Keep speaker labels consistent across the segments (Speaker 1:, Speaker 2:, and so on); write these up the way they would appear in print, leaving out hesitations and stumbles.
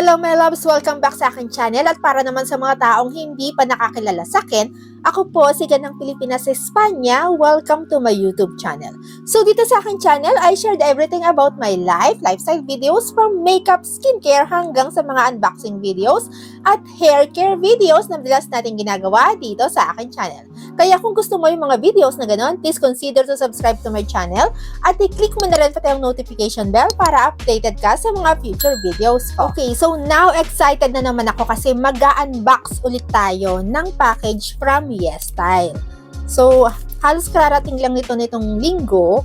Speaker 1: Hello my loves! Welcome back sa aking channel at para naman sa mga taong hindi pa nakakilala sa akin, ako po si Ganang Pilipinas sa Espanya. Welcome to my YouTube channel. So dito sa aking channel, I shared everything about my life, lifestyle videos from makeup, skincare hanggang sa mga unboxing videos at hair care videos na madalas natin ginagawa dito sa aking channel. Kaya kung gusto mo yung mga videos na ganon, please consider to subscribe to my channel at i-click mo na rin pati ang notification bell para updated ka sa mga future videos ko. Okay, so now excited na naman ako kasi mag-unbox ulit tayo ng package from YesStyle. So, halos kararating lang nitong linggo.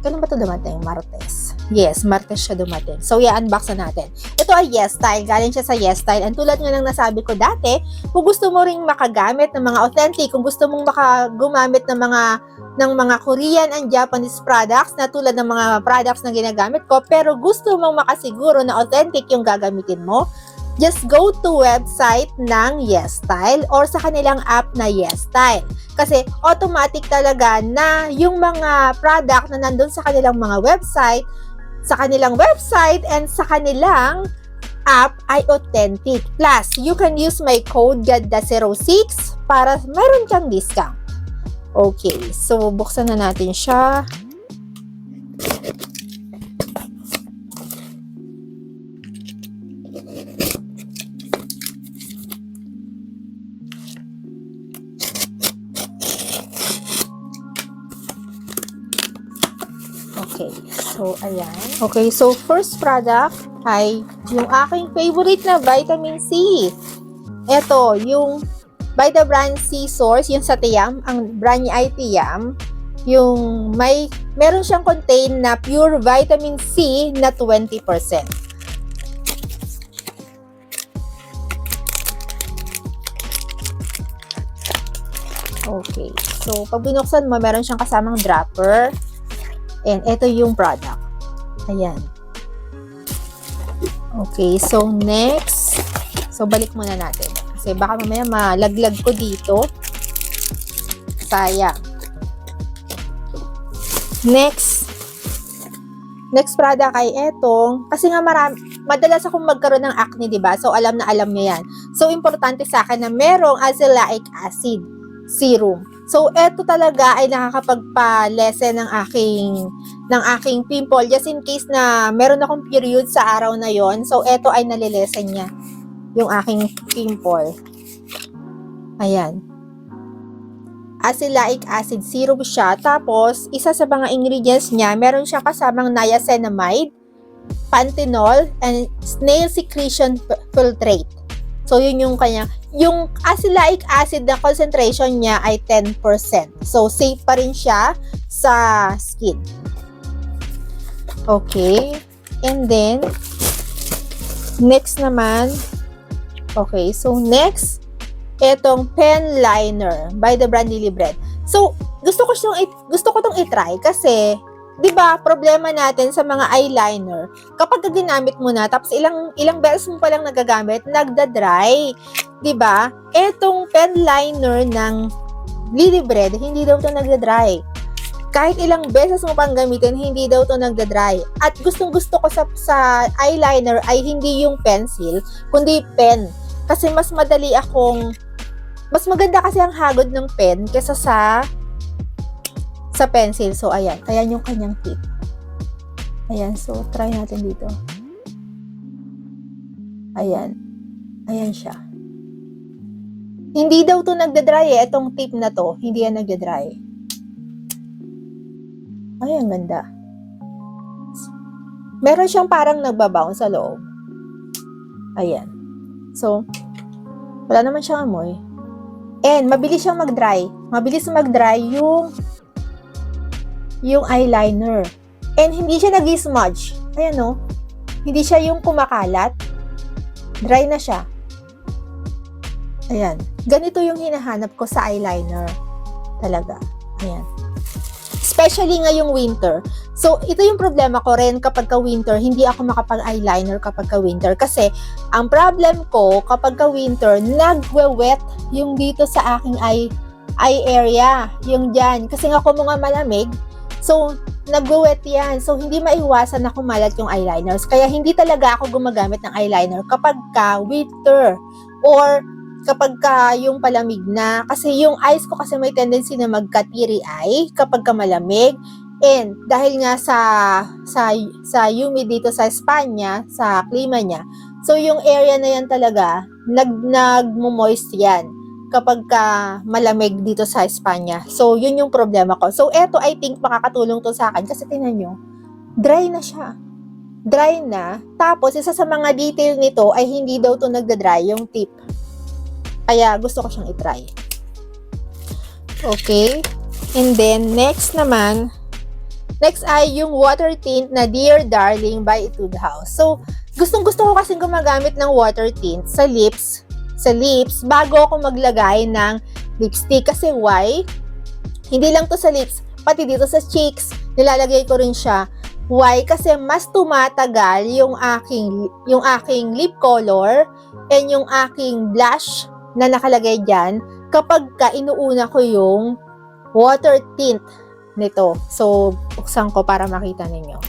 Speaker 1: Kailan ba ito dumating? Martes. Yes, Martes siya dumating. So, i-unbox na natin. Ito ay YesStyle. Galing siya sa YesStyle. And tulad nga ng nasabi ko dati, kung gusto mo ring makagamit ng mga authentic, kung gusto mong makagumamit ng mga Korean and Japanese products na tulad ng mga products na ginagamit ko, pero gusto mong makasiguro na authentic yung gagamitin mo, just go to website ng YesStyle or sa kanilang app na YesStyle. Kasi automatic talaga na yung mga product na nandun sa kanilang mga website, and sa kanilang app ay authentic. Plus, you can use my code GADDA06 para meron kang discount. Okay, so buksan na natin siya. Okay, so ayan. Okay, so first product ay yung aking favorite na vitamin C. Ito, yung by the brand C Source, yung sa Tiam, ang brand niya ay Tiam. Yung meron siyang contain na pure vitamin C na 20%. Okay, so pag binuksan mo, meron siyang kasamang dropper. And ito yung product. Ayan. Okay, so next. So balik muna natin. Kasi baka mamaya malaglag ko dito. Sayang. Next product ay etong, kasi nga madalas akong magkaroon ng acne, diba? So alam na alam niyo yan. So importante sa akin na merong azelaic acid serum. So, eto talaga ay nakakapagpa-lessen ng aking pimple just in case na meron akong period sa araw na yon. So, eto ay nalilesen niya yung aking pimple. Ayan. Azelaic acid serum siya. Tapos, isa sa mga ingredients niya, meron siyang kasamang niacinamide, panthenol, and snail secretion filtrate. So, yun yung yung azelaic acid na concentration niya ay 10%. So, safe pa rin siya sa skin. Okay. And then, next naman, okay, so next, etong pen liner by the brand Lily Bread. So, gusto ko tong i-try kasi 'di ba, problema natin sa mga eyeliner, kapag ginamit mo na tapos ilang beses mo pa lang nagagamit, nagda-dry, 'di ba? Etong pen liner ng Lily Bread, hindi daw 'to nagda-dry. Kahit ilang beses mo pang gamitin, hindi daw 'to nagda-dry. At gustong-gusto ko sa eyeliner ay hindi yung pencil, kundi pen. Kasi mas maganda kasi ang hagod ng pen kaysa sa pencil. So, ayan. Ayan yung kanyang tip. Ayan. So, try natin dito. Ayan. Ayan siya. Hindi daw to nagda-dry eh. Itong tip na to, hindi yan nagda-dry. Ayan, ganda. Meron siyang parang nagbabounce sa loob. Ayan. So, wala naman siyang amoy. And, mabilis siyang mag-dry. Mabilis mag-dry yung eyeliner. And hindi siya nag-smudge. Ayan o. Hindi siya yung kumakalat. Dry na siya. Ayan. Ganito yung hinahanap ko sa eyeliner. Talaga. Ayan. Especially ngayong winter. So, ito yung problema ko rin kapag ka-winter. Hindi ako makapag-eyeliner kapag ka-winter. Kasi, ang problem ko kapag ka-winter, nagwe-wet yung dito sa aking eye area. Yung dyan. Kasi nga kung mga malamig, So, nag-wet yan. So, hindi maiwasan na kumalat yung eyeliners. Kaya, hindi talaga ako gumagamit ng eyeliner kapag ka winter or kapag ka yung palamig na. Kasi yung eyes ko kasi may tendency na magka-teary eye kapag ka malamig. And dahil nga sa humid dito sa Espanya, sa klima niya, so yung area na yan talaga, nagmo-moist yan kapag ka malamig dito sa Espanya. So, yun yung problema ko. So, eto, I think, makakatulong to sa akin. Kasi tingnan nyo, dry na siya. Dry na. Tapos, isa sa mga detail nito ay hindi daw to nagda-dry, yung tip. Kaya, gusto ko siyang i-try. Okay. And then, next ay yung water tint na Dear Darling by Etude House. So, gustong-gusto ko kasing gumagamit ng water tint sa lips bago ako maglagay ng lipstick. Kasi why? Hindi lang to sa lips, pati dito sa cheeks, nilalagay ko rin siya. Why? Kasi mas tumatagal yung aking lip color and yung aking blush na nakalagay dyan kapag ka inuuna ko yung water tint nito. So, buksan ko para makita ninyo.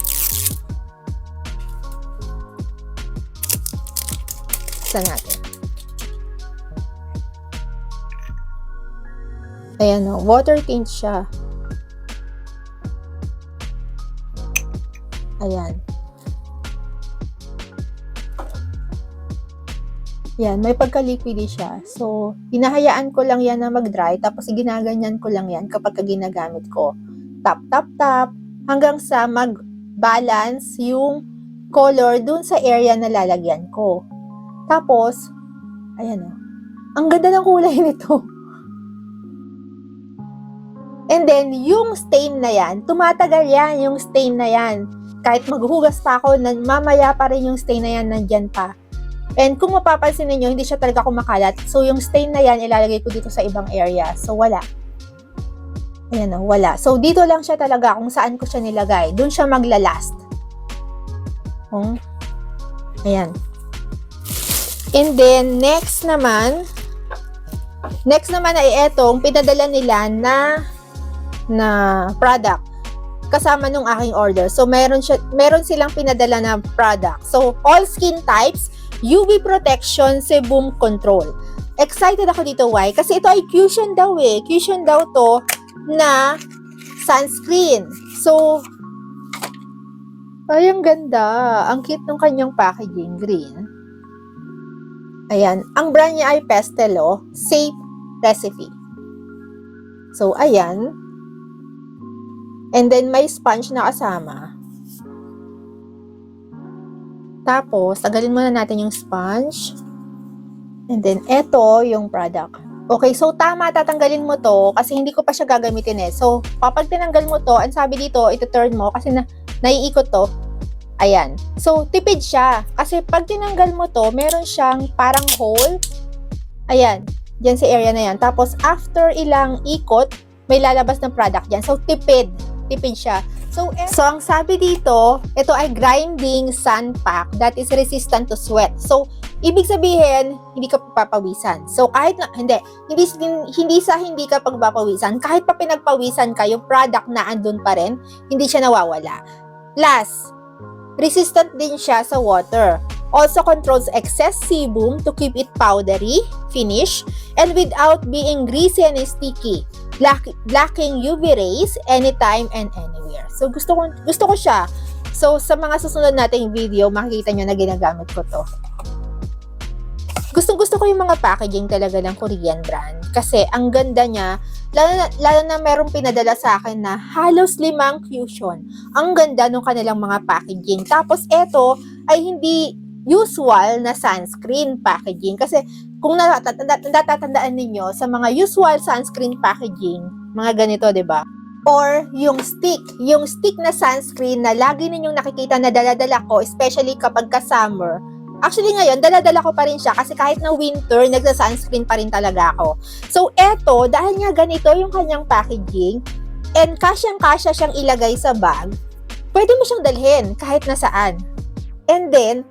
Speaker 1: Buksan natin. Ayan o, water tint siya. Ayan. Yan, may pagka-liquidy siya. So, hinahayaan ko lang yan na mag-dry, tapos ginaganyan ko lang yan kapag ginagamit ko. Tap, tap, tap, hanggang sa mag-balance yung color dun sa area na lalagyan ko. Tapos, ayan o. Ang ganda ng kulay nito. And then, yung stain na yan, tumatagal yan, yung stain na yan. Kahit maghugas pa ako, mamaya pa rin yung stain na yan, nandyan pa. And kung mapapansin ninyo, hindi siya talaga kumakalat. So, yung stain na yan, ilalagay ko dito sa ibang area. So, wala. Ayan o, wala. So, dito lang siya talaga kung saan ko siya nilagay. Doon siya maglalast. Ayan. And then, next naman ay etong pinadala nila na product kasama nung aking order. So, meron silang pinadala na product. So, all skin types, UV protection, sebum control. Excited ako dito, why? Kasi ito ay Cushion daw eh. Cushion daw to na sunscreen. So, ay, ang ganda. Ang cute ng kanyang packaging, green. Ayan. Ang brand niya ay Pestel, oh. Safe Recipe. So, ayan. And then, may sponge na kasama. Tapos, tagalin muna natin yung sponge. And then, eto yung product. Okay, so tama, tatanggalin mo to kasi hindi ko pa siya gagamitin eh. So, kapag tinanggal mo to, ang sabi dito, ito-turn mo kasi naiikot to. Ayan. So, tipid siya. Kasi pag tinanggal mo to, meron siyang parang hole. Ayan. Diyan sa area na yan. Tapos, after ilang ikot, may lalabas ng product dyan. So, tipid siya. So, ang sabi dito, ito ay grinding sun pack that is resistant to sweat. So, ibig sabihin, hindi ka papawisan. So, kahit na, hindi ka pagpapawisan, kahit pa pinagpawisan ka, yung product na andun pa rin, hindi siya nawawala. Last, resistant din siya sa water. Also controls excess sebum to keep it powdery, finish, and without being greasy and sticky. Blocking UV rays anytime and anywhere. So, gusto ko siya. So, sa mga susunod nating video, makikita nyo na ginagamit ko to. Gusto ko yung mga packaging talaga ng Korean brand. Kasi, ang ganda niya. Lalo na merong pinadala sa akin na halos 5 cushion. Ang ganda ng kanilang mga packaging. Tapos, eto ay hindi usual na sunscreen packaging. Kasi, kung natatandaan ninyo, sa mga usual sunscreen packaging, mga ganito, diba? Or yung stick na sunscreen na lagi ninyong nakikita na dala-dala ko, especially kapag ka-summer. Actually ngayon, dala-dala ko pa rin siya kasi kahit na winter, nagsa-sunscreen pa rin talaga ako. So, eto, dahil nga ganito yung kanyang packaging, and kasyang-kasya siyang ilagay sa bag, pwede mo siyang dalhin kahit nasaan. And then,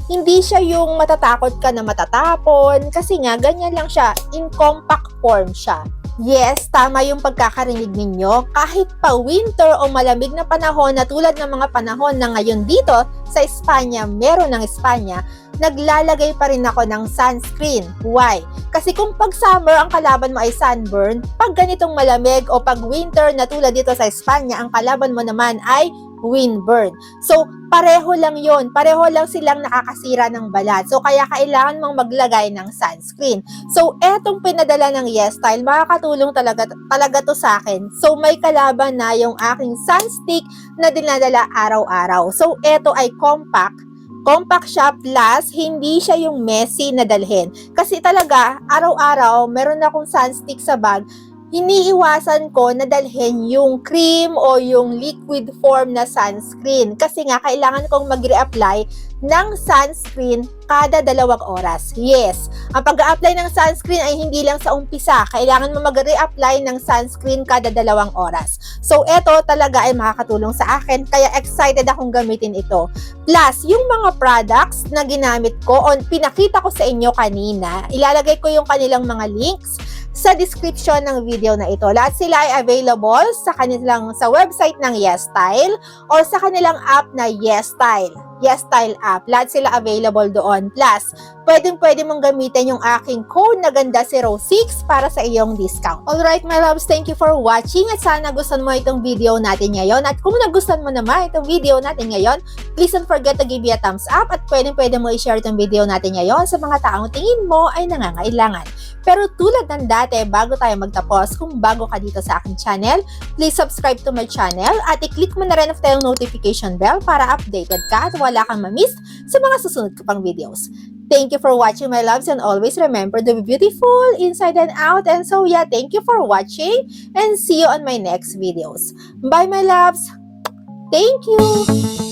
Speaker 1: hindi siya yung matatakot ka na matatapon kasi nga ganyan lang siya, in compact form siya. Yes, tama yung pagkakarinig ninyo. Kahit pa winter o malamig na panahon na tulad ng mga panahon na ngayon dito sa Espanya, meron ng Espanya, naglalagay pa rin ako ng sunscreen. Why? Kasi kung pag summer ang kalaban mo ay sunburn, pag ganitong malamig o pag winter na tulad dito sa Espanya, ang kalaban mo naman ay windburn. So, pareho lang yon, pareho lang silang nakakasira ng balat. So, kaya kailangan mong maglagay ng sunscreen. So, etong pinadala ng YesStyle, makakatulong talaga to sa akin. So, may kalaban na yung aking sunstick na dinadala araw-araw. So, eto ay compact siya plus hindi siya yung messy na dalhin. Kasi talaga, araw-araw, meron akong sunstick sa bag, iniiwasan ko na dalhin yung cream o yung liquid form na sunscreen. Kasi nga, kailangan kong mag-reapply ng sunscreen kada 2 oras. Yes, ang pag-a-apply ng sunscreen ay hindi lang sa umpisa. Kailangan mo mag-reapply ng sunscreen kada 2 oras. So, eto talaga ay makakatulong sa akin. Kaya excited akong gamitin ito. Plus, yung mga products na ginamit ko o pinakita ko sa inyo kanina, ilalagay ko yung kanilang mga links sa description ng video na ito. Lahat sila ay available sa website ng YesStyle or sa kanilang app na YesStyle app. Lahat sila available doon. Plus, pwede mong gamitin yung aking code na ganda06 para sa iyong discount. Alright, my loves, thank you for watching at sana gustuhan mo itong video natin ngayon. At kung nagustuhan mo naman itong video natin ngayon, please don't forget to give me a thumbs up at pwede mo i-share itong video natin ngayon sa mga taong tingin mo ay nangangailangan. Pero tulad ng dati, bago tayo magtapos, kung bago ka dito sa aking channel, please subscribe to my channel at i-click mo na rin ang notification bell para updated ka at wala kang ma-miss sa mga susunod ko pang videos. Thank you for watching, my loves, and always remember to be beautiful inside and out. And so yeah, thank you for watching and see you on my next videos. Bye, my loves. Thank you.